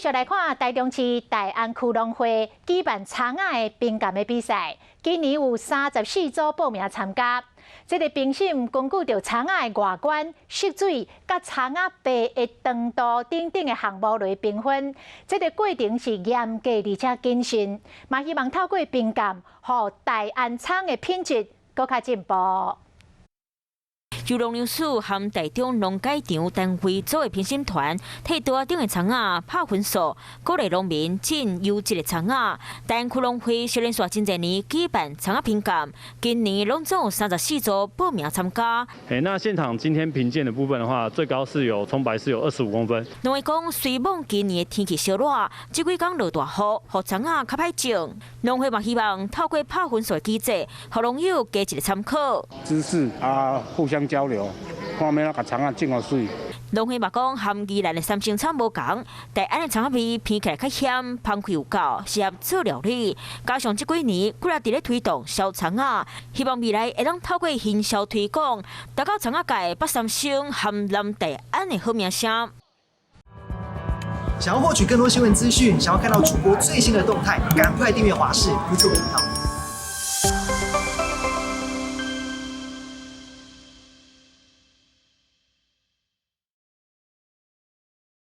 续来看台中市大安区农会举办长鸭的评鉴的比赛，今年有34组报名参加。这个评审根据着长鸭的外观、色水、甲长鸭背的长度等等的项目来评分。这个过程是严格而且谨慎，嘛希望透过评鉴，让大安厂的品质更加进步。 由农粮署和台中农改场单位组的评审团，替大顶的长鸭拍分数，鼓励农民种优质的长鸭。大安区农会连续真侪年举办长鸭评鉴，今年拢总有34组报名参加。那现场今天评鉴的部分的话，最高是有葱白是有25公分。农会讲，虽望今年的天气稍热，这几天落大雨，让长鸭较歹种。农会嘛希望透过拍分数的机制，让农友加一个参考。知识互相交流，看要甲长鸭种好水。农会嘛讲，和宜兰的三星厂无同，大安的长鸭味偏起来较咸，芳气有够，适合做料理。加上这几年几日伫咧推动小长鸭，希望未来会当透过行销推广，达到长鸭界北三星和南大安的好名声。 想要获取更多新闻资讯，想要看到主播最新的动态，赶快订阅华视 YouTube 频道。